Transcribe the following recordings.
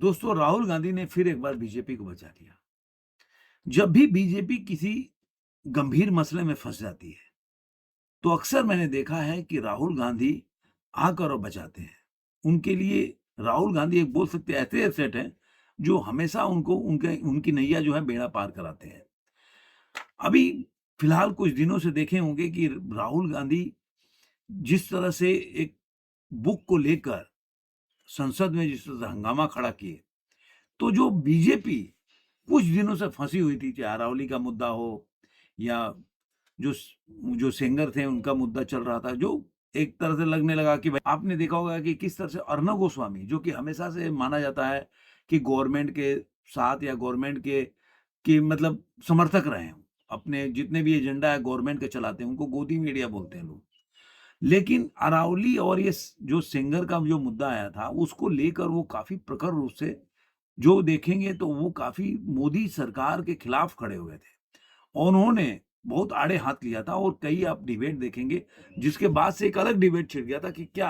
दोस्तों, राहुल गांधी ने फिर एक बार बीजेपी को बचा लिया। जब भी बीजेपी किसी गंभीर मसले में फंस जाती है, तो अक्सर मैंने देखा है कि राहुल गांधी आकर और बचाते हैं। उनके लिए राहुल गांधी एक बोल सकते हैं ऐसे एसेट हैं, जो हमेशा उनको उनके उनकी नैया जो है बेड़ा पार कराते हैं। अभी फिलहाल कुछ दिनों से देखे होंगे कि राहुल गांधी जिस तरह से एक बुक को लेकर संसद में जिस तरह से हंगामा खड़ा किए, तो जो बीजेपी कुछ दिनों से फंसी हुई थी, चाहे अरावली का मुद्दा हो या जो स जो सिंगर थे उनका मुद्दा चल रहा था, जो एक तरह से लगने लगा कि भाई आपने देखा होगा कि किस तरह से अर्णब गोस्वामी जो कि हमेशा से माना जाता है कि गवर्नमेंट के साथ या गवर्नमेंट के मतलब समर्थक रहे हैं। अपने जितने भी एजेंडा है गवर्नमेंट के चलाते हैं, उनको गोदी मीडिया बोलते हैं लोग। लेकिन अरावली और ये जो सिंगर का जो मुद्दा आया था, उसको लेकर वो काफ़ी प्रखर रूप से जो देखेंगे तो वो काफ़ी मोदी सरकार के खिलाफ खड़े हुए थे। और उन्होंने बहुत आड़े हाथ लिया था और कई आप डिबेट देखेंगे, जिसके बाद से एक अलग डिबेट छिड़ गया था कि क्या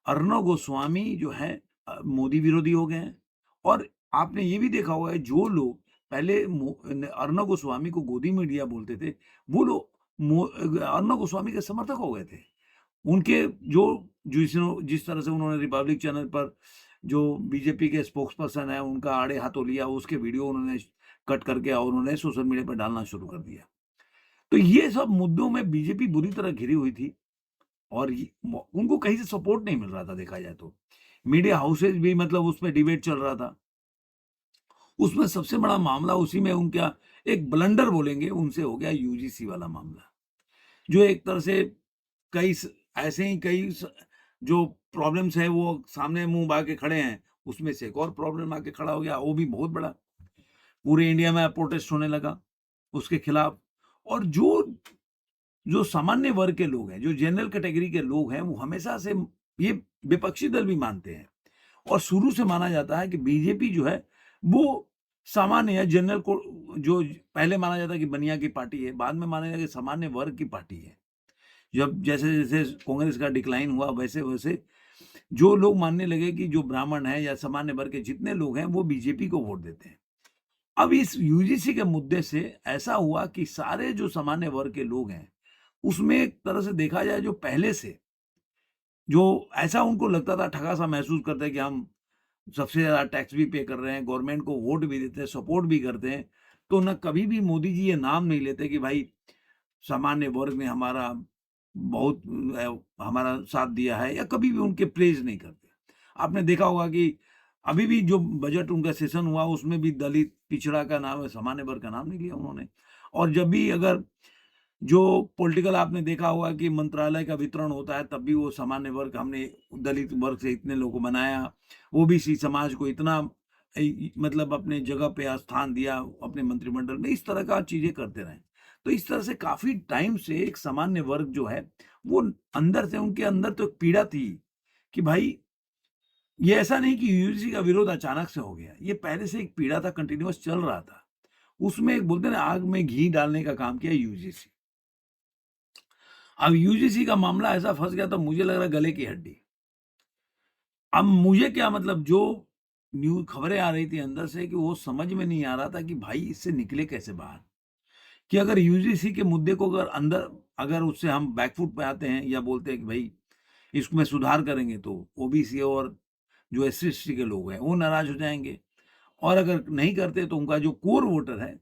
अर्णब गोस्वामी जो है मोदी विरोधी हो गए हैं। और आपने ये भी देखा होगा जो लोग पहले अर्णब गोस्वामी को गोदी मीडिया बोलते थे, वो लोग अर्णब गोस्वामी के समर्थक हो गए थे। उनके जो जिस तरह से उन्होंने रिपब्लिक चैनल पर जो बीजेपी के स्पोक्स पर्सन है उनका आड़े हाथों लिया, उसके वीडियो उन्होंने कट करके और उन्होंने सोशल मीडिया पर डालना शुरू कर दिया। तो ये सब मुद्दों में बीजेपी बुरी तरह घिरी हुई थी और उनको कहीं से सपोर्ट नहीं मिल रहा था देखा जाए तो। मीडिया हाउसेज भी मतलब उसमें डिबेट चल रहा था। उसमें सबसे बड़ा मामला उसी में उनका एक ब्लंडर बोलेंगे उनसे हो गया यूजीसी वाला मामला। जो एक तरह से कई स ऐसे ही कई स जो प्रॉब्लम्स हैं वो सामने मुँह बा के खड़े हैं, उसमें से एक और प्रॉब्लम आके खड़ा हो गया, वो भी बहुत बड़ा। पूरे इंडिया में प्रोटेस्ट होने लगा उसके खिलाफ। और जो जो सामान्य वर्ग के लोग हैं, जो जनरल कैटेगरी के लोग हैं, वो हमेशा से ये विपक्षी दल भी मानते हैं। और शुरू से माना जाता है कि बीजेपी जो है, वो सामान्य या जनरल को जो पहले माना जाता है कि बनिया की पार्टी है, बाद में माना जाता है कि सामान्य वर्ग की पार्टी है। जब जैसे-जैसे कांग्रेस का डिक्लाइन हुआ, वैसे-वैसे जो लोग मानने लगे कि जो ब्राह्मण हैं या सामान्य वर्ग के जितने लोग हैं, वो बीजेपी को वोट देते हैं। अब इस यूजीसी के मुद्दे से ऐसा हुआ कि सारे जो सामान्य वर्ग के लोग हैं, उसमें एक तरह से देखा जाए जो पहले से जो ऐसा उनको लगता था ठगा-सा महसूस करते हैं कि हम सबसे ज़्यादा टैक्स भी पे कर रहे हैं, गवर्नमेंट को वोट भी देते हैं, सपोर्ट भी करते हैं, तो ना कभी भी मोदी जी ये नाम नहीं लेते कि भाई सामान्य वर्ग ने हमारा बहुत हमारा साथ दिया है या कभी भी उनके प्रेज़ नहीं करते। आपने देखा होगा कि अभी भी जो बजट उनका सेशन हुआ उसमें भी दलित, पिछड़ा का नाम है, सामान्य वर्ग का नाम नहीं लिया उन्होंने। और जब भी अगर जो पॉलिटिकल आपने देखा होगा कि मंत्रालय का वितरण होता है, तब भी वो सामान्य वर्ग हमने दलित वर्ग से इतने लोगों को बनाया, ओबीसी समाज को इतना मतलब अपने जगह पे स्थान दिया अपने मंत्रिमंडल में, इस तरह का चीज़ें करते रहे। तो इस तरह से काफ़ी टाइम से एक सामान्य वर्ग जो है, वो अंदर से उनके अंदर तो एक पीड़ा थी कि भाई ये ऐसा नहीं कि यूजीसी का विरोध अचानक से हो गया, ये पहले से एक पीड़ा था, कंटीन्यूअस चल रहा था। उसमें एक बोलते हैं ना आग में घी डालने का काम किया यूजीसी। अब यूजीसी का मामला ऐसा फँस गया तो मुझे लग रहा है गले की हड्डी। अब मुझे क्या मतलब जो खबरें आ रही थी अंदर से कि वो समझ में नहीं आ रहा था कि भाई इससे निकले कैसे बाहर? कि अगर यूजीसी के मुद्दे को अगर अंदर अगर उससे हम बैकफुट पे आते हैं या बोलते हैं कि भाई इसमें सुधार करेंगे तो ओबीसी और जो एससी-एसटी के लोग हैं वो नाराज़ हो जाएँगे। और अगर नहीं करते तो उनका जो कोर वोटर है,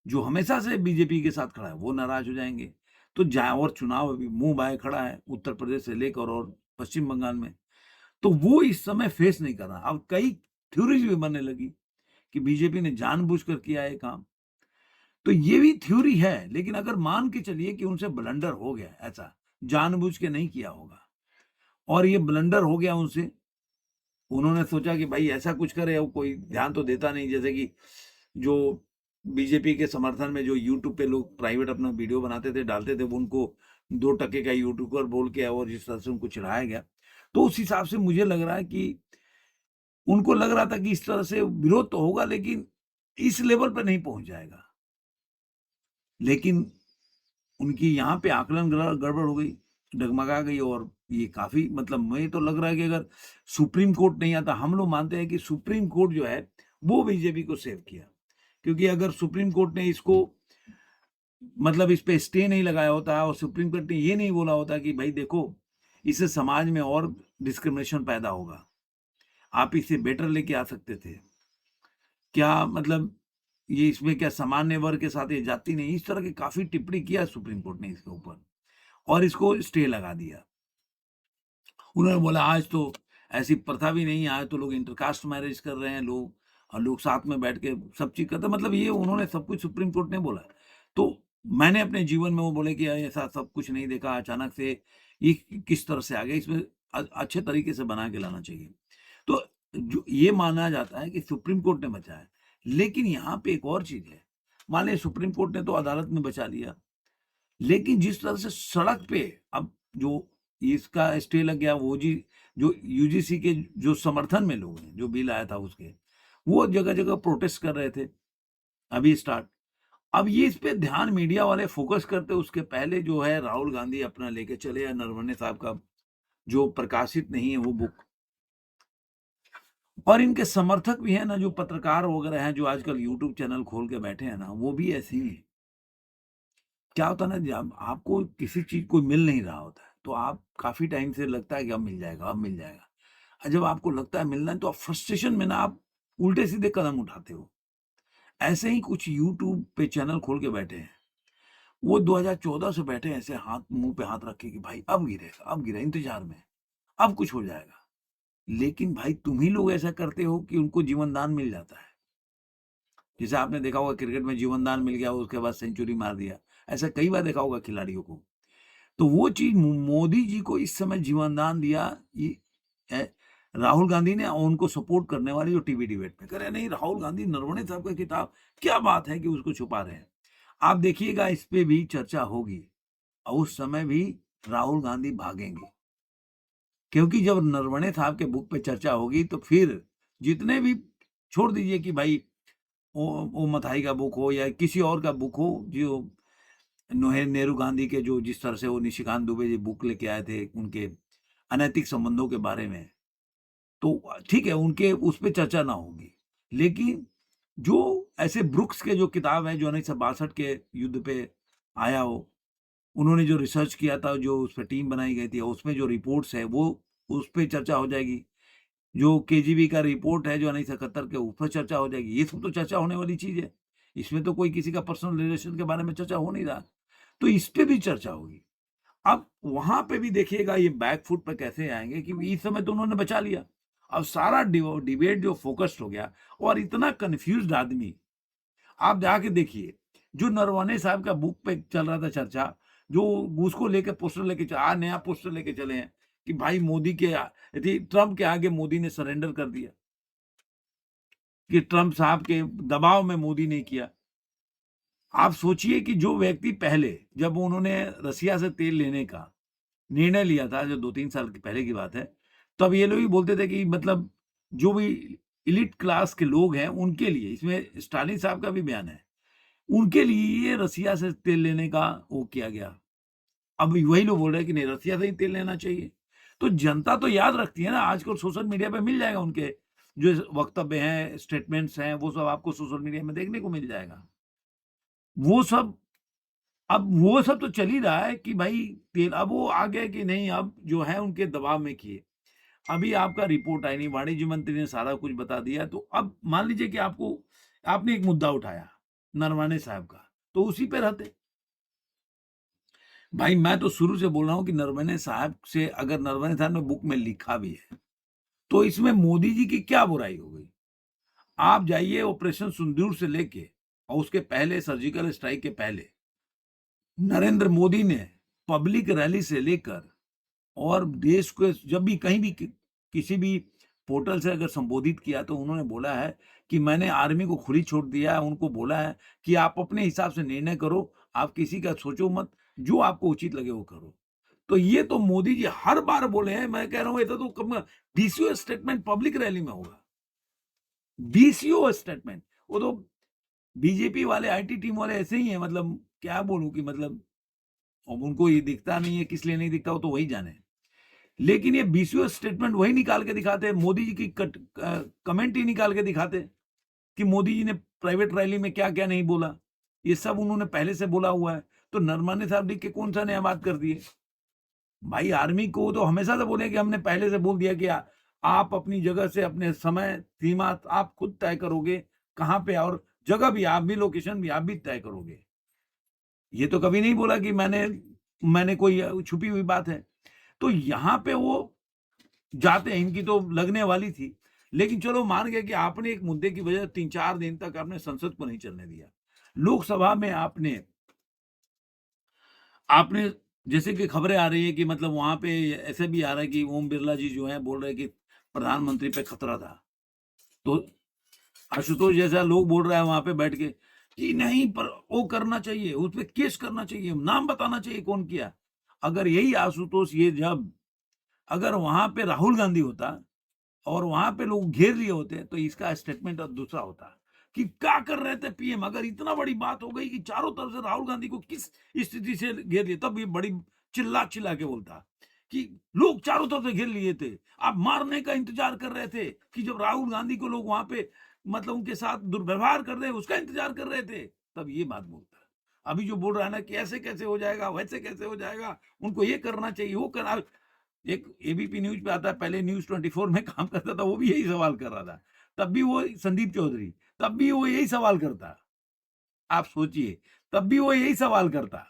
जो हमेशा से बीजेपी के साथ खड़ा है, वो नाराज़ हो जाएँगे। तो जहाँ और चुनाव अभी मुँह बाए खड़ा है, उत्तर प्रदेश से लेकर और पश्चिम बंगाल में। तो वो इस समय फेस नहीं कर रहा। अब कई थ्योरीज़ भी बनने लगी कि बीजेपी ने जानबूझकर किया है ये काम। तो ये भी थ्योरी है, लेकिन अगर मान के चलिए कि उनसे ब्लंडर हो गया ऐसा, जानबूझ के नहीं किया होगा और ये ब्लंडर हो गया उनसे, उन्होंने सोचा कि भाई ऐसा कुछ करे और कोई ध्यान तो देता नहीं। जैसे कि जो बीजेपी के समर्थन में जो यूट्यूब पे लोग प्राइवेट अपना वीडियो बनाते थे, डालते थे, वो उनको 2 टके का यूट्यूबर बोल के और जिस तरह से उनको चिढ़ाया गया। तो उस हिसाब से मुझे लग रहा है कि उनको लग रहा था कि इस तरह से विरोध तो होगा लेकिन इस लेवल पे नहीं पहुँच जाएगा। लेकिन उनकी यहाँ पे आकलन गड़बड़ हो गई, डगमगा गई और ये काफ़ी मतलब मुझे तो लग रहा है कि अगर सुप्रीम कोर्ट नहीं आता, हम लोग मानते हैं कि सुप्रीम कोर्ट जो है वो बीजेपी को सेव किया। क्योंकि अगर सुप्रीम कोर्ट ने इसको मतलब इस पे स्टे नहीं लगाया होता और सुप्रीम कोर्ट ने ये नहीं बोला होता कि भाई देखो, इससे समाज में और डिस्क्रिमिनेशन पैदा होगा, आप इसे बेटर लेके आ सकते थे। क्या मतलब ये इसमें क्या सामान्य वर्ग के साथ ये जाति नहीं, इस तरह की काफ़ी टिप्पणी किया सुप्रीम कोर्ट ने इसके ऊपर और इसको स्टे लगा दिया। उन्होंने बोला आज तो ऐसी प्रथा भी नहीं है, आज तो लोग इंटरकास्ट मैरिज कर रहे हैं लोग, और लोग साथ में बैठ के सब चीज़ करते हैं। मतलब ये उन्होंने सब कुछ सुप्रीम कोर्ट ने बोला। तो मैंने अपने जीवन में वो बोले कि ऐसा सब कुछ नहीं देखा, अचानक से ये किस तरह से आ गया, इसमें अच्छे तरीके से बना के लाना चाहिए। तो जो ये माना जाता है कि सुप्रीम कोर्ट ने बचाया, लेकिन यहाँ पे एक और चीज़ है। मान लिया सुप्रीम कोर्ट ने तो अदालत में बचा लिया, लेकिन जिस तरह से सड़क पे अब जो इसका स्टे लग गया, वो जी जो यूजीसी के जो समर्थन में लोग हैं, जो बिल आया था उसके, वो जगह-जगह प्रोटेस्ट कर रहे थे, अभी स्टार्ट। अब ये इस पे ध्यान मीडिया वाले फोकस करते, उसके पहले जो है राहुल गांधी अपना लेके चले या नरवणे साहब का जो प्रकाशित नहीं है वो बुक, और इनके समर्थक भी हैं ना, जो पत्रकार वगैरह हैं, जो आजकल यूट्यूब चैनल खोल के बैठे हैं ना, वो भी ऐसे ही हैं। क्या होता है ना, जब आपको किसी चीज़ को मिल नहीं रहा होता है, तो आप काफ़ी टाइम से लगता है कि अब मिल जाएगा, अब मिल जाएगा। और जब आपको लगता है मिलना है, तो आप फ्रस्ट्रेशन में ना आप उल्टे-सीधे कदम उठाते हो। ऐसे ही कुछ यूट्यूब पे चैनल खोल के बैठे हैं। वो 2014 से बैठे हैं ऐसे हाथ मुँह पे हाथ रख के कि भाई अब गिरेगा, अब गिरा इंतज़ार में, अब कुछ हो जाएगा। लेकिन भाई तुम ही लोग ऐसा करते हो कि उनको जीवन दान मिल जाता है। जैसे आपने देखा होगा क्रिकेट में जीवन दान मिल गया, उसके बाद सेंचुरी मार दिया। ऐसा कई बार देखा होगा खिलाड़ियों को। तो वो चीज़ मोदी जी को इस समय जीवनदान दिया, ये ए, राहुल गांधी ने, और उनको सपोर्ट करने वाले जो टीवी डिबेट में कह रहे हैं नहीं राहुल गांधी नरवणे साहब का किताब, क्या बात है कि उसको छुपा रहे हैं। आप देखिएगा इस पे भी चर्चा होगी और उस समय भी राहुल गांधी भागेंगे, क्योंकि जब नरवणे साहब के बुक पे चर्चा होगी तो फिर जितने भी, छोड़ दीजिए कि भाई ओ मथाई का बुक हो या किसी और का बुक हो, जो नोहे नेहरू गांधी के जो जिस तरह से वो निशिकांत दुबे जी बुक लेके आए थे उनके अनैतिक संबंधों के बारे में, तो ठीक है उनके उस पे चर्चा ना होगी। लेकिन जो ऐसे ब्रुक्स के जो किताब है जो 1962 के युद्ध पे आया हो, उन्होंने जो रिसर्च किया था, जो उस पे टीम बनाई गई थी, उसमें जो रिपोर्ट्स है वो उस पे चर्चा हो जाएगी। जो केजीबी का रिपोर्ट है जो 1971 के, उस पर चर्चा हो जाएगी। ये सब तो चर्चा होने वाली चीज़ है। इसमें तो कोई किसी का पर्सनल रिलेशन के बारे में चर्चा हो नहीं रहा। तो इस पे भी चर्चा होगी। अब वहाँ पे भी देखिएगा ये बैक फुट पे कैसे आएँगे कि इस समय तो उन्होंने बचा लिया। अब सारा डिबेट जो फ़ोकस्ड हो गया और इतना कन्फ्यूज़्ड आदमी, आप जाके देखिए, जो नरवणे साहब का बुक पे चल रहा था चर्चा, जो उसको लेके पोस्टर लेके नया पोस्टर लेके चले हैं कि भाई मोदी के ट्रम्प के आगे मोदी ने सरेंडर कर दिया, कि ट्रम्प साहब के दबाव में मोदी ने किया। आप सोचिए कि जो व्यक्ति पहले जब उन्होंने रसिया से तेल लेने का निर्णय लिया था, जो 2-3 साल की पहले की बात है, तब ये लोग भी बोलते थे कि मतलब जो भी एलीट क्लास के लोग हैं, उनके लिए, इसमें स्टालिन साहब का भी बयान है, उनके लिए ये रसिया से तेल लेने का वो किया गया। अब वही लोग बोल रहे हैं कि नहीं रसिया से ही तेल लेना चाहिए। तो जनता तो याद रखती है ना, आजकल सोशल मीडिया पे मिल जाएगा उनके जो वक्तव्य हैं, स्टेटमेंट्स हैं, वो सब आपको सोशल मीडिया में देखने को मिल जाएगा। वो सब अब वो सब तो चल ही रहा है कि भाई तेल, अब वो आ गए कि नहीं, अब जो है उनके दबाव में किए। अभी आपका रिपोर्ट आई नहीं, वाणिज्य मंत्री ने सारा कुछ बता दिया, तो अब मान लीजिए कि आपने एक मुद्दा उठाया, नरवणे साहब का, तो उसी पे रहते। भाई मैं तो शुरू से बोल रहा हूँ कि नरवणे साहब से, अगर नरवणे साहब ने बुक में लिखा भी है, तो इसमें मोदी जी की क्या बुराई हो गई? आप जाइए ऑपरेशन सिंदूर से लेके और उसके पहले सर्जिकल स्ट्राइक के पहले, नरेंद्र मोदी ने पब्लिक रैली से लेकर और देश को जब भी कहीं भी किसी भी पोर्टल से अगर संबोधित किया तो उन्होंने बोला है कि मैंने आर्मी को खुली छूट दिया है, उनको बोला है कि आप अपने हिसाब से निर्णय करो, आप किसी का सोचो मत, जो आपको उचित लगे वो करो। तो ये तो मोदी जी हर बार बोले हैं, मैं कह रहा हूँ ऐसा तो कब डीसीओ स्टेटमेंट पब्लिक रैली में होगा। डीसीओ स्टेटमेंट, वो तो बीजेपी वाले आईटी टीम वाले ऐसे ही हैं, मतलब क्या बोलूं कि मतलब अब उनको ये दिखता नहीं है, किस लिए नहीं दिखता वो तो वही जाने। लेकिन ये 20वें स्टेटमेंट वही निकाल के दिखाते हैं, मोदी जी की कमेंट ही निकाल के दिखाते हैं कि मोदी जी ने प्राइवेट रैली में क्या-क्या नहीं बोला। ये सब उन्होंने पहले से बोला हुआ है। तो नरवणे साहब लिख के कौन-सा नया बात कर दिए? भाई आर्मी को तो हमेशा से बोले कि हमने पहले से बोल दिया कि आप अपनी जगह से अपने समय सीमा आप खुद तय करोगे, कहाँ पे और जगह भी आप भी लोकेशन भी आप भी तय करोगे। ये तो कभी नहीं बोला कि मैंने कोई छुपी हुई बात है। तो यहाँ पे वो जाते हैं, इनकी तो लगने वाली थी। लेकिन चलो मान गए कि आपने एक मुद्दे की वजह 3-4 दिन तक आपने संसद को नहीं चलने दिया। लोकसभा में आपने आपने जैसे कि खबरें आ रही है कि मतलब वहाँ पे ऐसे भी आ रहा है कि ओम बिरला जी जो हैं बोल रहे हैं कि प्रधानमंत्री पे खतरा था। तो आशुतोष जैसा लोग बोल रहा है वहाँ पे बैठ के कि नहीं पर वो करना चाहिए, उस पे केस करना चाहिए, नाम बताना चाहिए कौन किया। अगर यही आशुतोष ये जब अगर वहाँ पे राहुल गांधी होता और वहाँ पे लोग घेर लिए होते तो इसका स्टेटमेंट अब दूसरा होता कि क्या कर रहे थे पीएम। अगर इतना बड़ी बात हो गई कि चारों तरफ से राहुल गांधी को किस स्थिति से घेर लिए, तब ये बड़ी चिल्ला चिल्ला के बोलता कि लोग चारों तरफ से घेर लिए थे, आप मारने का इंतजार कर रहे थे कि जब राहुल गांधी को लोग वहां पे मतलब उनके साथ दुर्व्यवहार कर रहे हैं उसका इंतजार कर रहे थे, तब ये बात बोलता। अभी जो बोल रहा है ना कि ऐसे कैसे हो जाएगा वैसे कैसे हो जाएगा, उनको ये करना चाहिए वो करना। एक एबीपी न्यूज पे आता है, पहले न्यूज 24 में काम करता था, वो भी यही सवाल कर रहा था। तब भी वो संदीप चौधरी, तब भी वो यही सवाल करता। आप सोचिए, तब भी वो यही सवाल करता।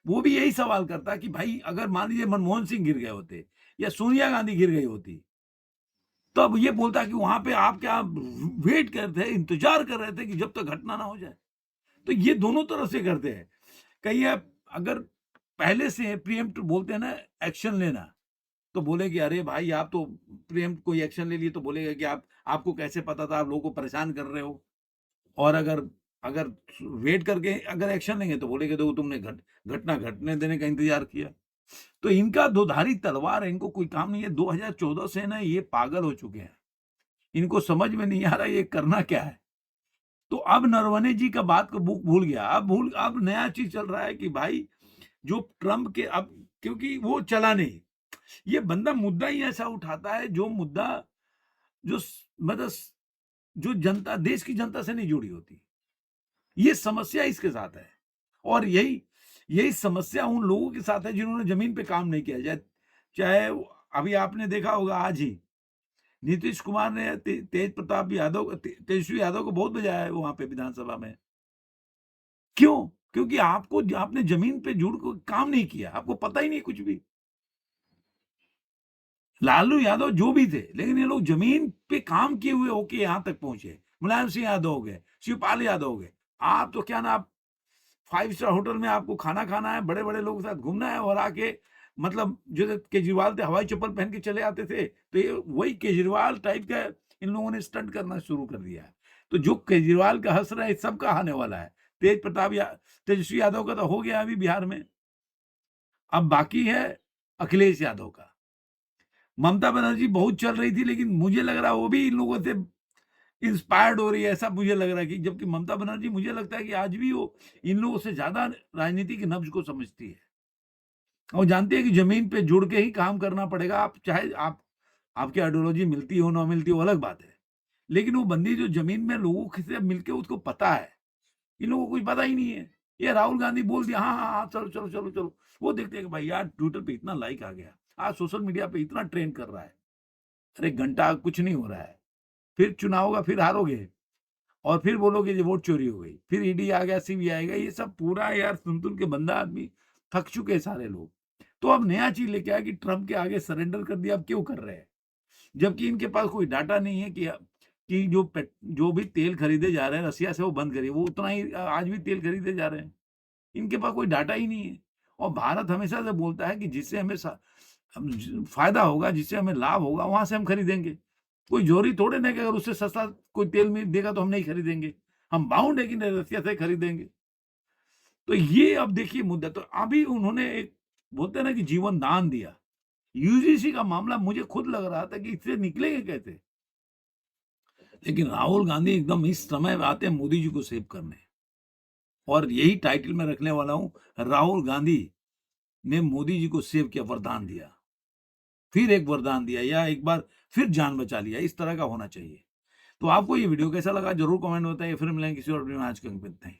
वो भी यही सवाल करता कि भाई अगर मान लीजिए मनमोहन सिंह गिर गए होते या सोनिया गांधी गिर गई होती, तब ये बोलता कि वहां पे आप क्या वेट कर रहे थे, इंतजार कर रहे थे कि जब तक घटना ना हो जाए। तो ये दोनों तरफ से करते हैं। कहीं आप अगर पहले से प्रीएम्प्ट बोलते हैं ना एक्शन लेना, तो बोले कि अरे भाई आप तो प्रीएम्प्ट कोई एक्शन ले लिए तो बोलेगा कि आपको कैसे पता था, आप लोगों को परेशान कर रहे हो। और अगर अगर वेट करके अगर एक्शन लेंगे तो बोलेंगे देखो तुमने घटना घटने देने का इंतजार किया। तो इनका दोधारी तलवार है, इनको कोई काम नहीं है। 2014 से ना ये पागल हो चुके हैं। इनको समझ में नहीं आ रहा ये करना क्या है। तो अब नरवणे जी का बात को भूल गया। अब नया चीज़ चल रहा है कि भाई जो ट्रम्प के अब क्योंकि वो चला नहीं। ये बंदा मुद्दा ही ऐसा उठाता है जो मुद्दा जो मतलब जो जनता देश की जनता से नहीं जुड़ी होती। ये समस्या इसके साथ है। और यही यही समस्या उन लोगों के साथ है जिन्होंने जमीन पे काम नहीं किया। चाहे अभी आपने देखा होगा आज ही नीतीश कुमार ने तेज प्रताप यादव तेजस्वी यादव को बहुत बजाया है वहां पे विधानसभा में। क्यों? क्योंकि आपने जमीन पे जुड़ को काम नहीं किया, आपको पता ही नहीं कुछ भी। लालू यादव जो भी थे, लेकिन ये लोग जमीन पे काम किए हुए होके यहाँ तक पहुंचे। मुलायम सिंह यादव हो गए, शिवपाल यादव हो गए। आप तो क्या ना आप 5 स्टार होटल में आपको खाना खाना है, बड़े-बड़े लोगों के साथ घूमना है और आके मतलब जो केजरीवाल थे हवाई चप्पल पहन के चले आते थे, तो ये वही केजरीवाल टाइप का इन लोगों ने स्टंट करना शुरू कर दिया है। तो जो केजरीवाल का हँस रहा है, सबका आने वाला है। तेजस्वी यादव का तो हो गया अभी बिहार में। अब बाकी है अखिलेश यादव का। ममता बनर्जी बहुत चल रही थी, लेकिन मुझे लग रहा है वो भी इन लोगों से इंस्पायर्ड हो रही है, ऐसा मुझे लग रहा है कि जबकि ममता बनर्जी मुझे लगता है कि आज भी वो इन लोगों से ज़्यादा राजनीति की नब्ज़ को समझती है। और जानती है कि ज़मीन पे जुड़ के ही काम करना पड़ेगा। आप चाहे आपकी आइडियोलॉजी मिलती हो, ना मिलती हो, अलग बात है। लेकिन वो बंदी जो ज़मीन में लोगों के से मिलके उसको पता है। इन लोगों को कुछ पता ही नहीं है। ये राहुल गांधी बोल दिया, हाँ, हाँ, हाँ, चलो, चलो, चलो, चलो। वो देखते हैं कि भाई यार ट्विटर पे इतना लाइक आ गया, आज सोशल मीडिया पे इतना ट्रेंड कर रहा है। अरे घंटा कुछ नहीं हो रहा है। फिर चुनाव होगा, फिर हारोगे। और फिर बोलोगे ये वोट चोरी हो गई, फिर ईडी आ गया, सीबीआई आएगा, ये सब पूरा यार सुन-सुन के बंदा आदमी थक चुके हैं सारे लोग। तो अब नया चीज़ लेके आए कि ट्रम्प के आगे सरेंडर कर दिया, अब क्यों कर रहे हैं? जबकि इनके पास कोई डाटा नहीं है कि जो भी तेल खरीदे जा रहे हैं रसिया से वो बंद करिए, वो उतना ही आज भी तेल खरीदे जा रहे हैं। इनके पास कोई डाटा ही नहीं है। और भारत हमेशा से बोलता है कि जिससे हमें फ़ायदा होगा, जिससे हमें लाभ होगा, वहाँ से हम खरीदेंगे। कोई ज़रूरी थोड़े ना कि अगर उससे सस्ता कोई तेल मिल देगा तो हम नहीं खरीदेंगे। हम बाउंड है कि नहीं रसिया से खरीदेंगे। तो ये अब देखिए मुद्दा। तो अभी उन्होंने एक बोलते हैं ना कि जीवन दान दिया। यूजीसी का मामला मुझे खुद लग रहा था कि इससे निकलेंगे कैसे? लेकिन राहुल गांधी एकदम इस समय आते हैं मोदी जी को सेव करने। और यही टाइटल मैं रखने वाला हूँ, राहुल गांधी ने मोदी जी को सेव किया, वरदान दिया। फिर एक वरदान दिया या एक बार फिर जान बचा लिया, इस तरह का होना चाहिए। तो आपको ये वीडियो कैसा लगा ज़रूर कमेंट में बताइए, फिर मिलेंगे किसी और वीडियो में, आज के लिए इतना ही।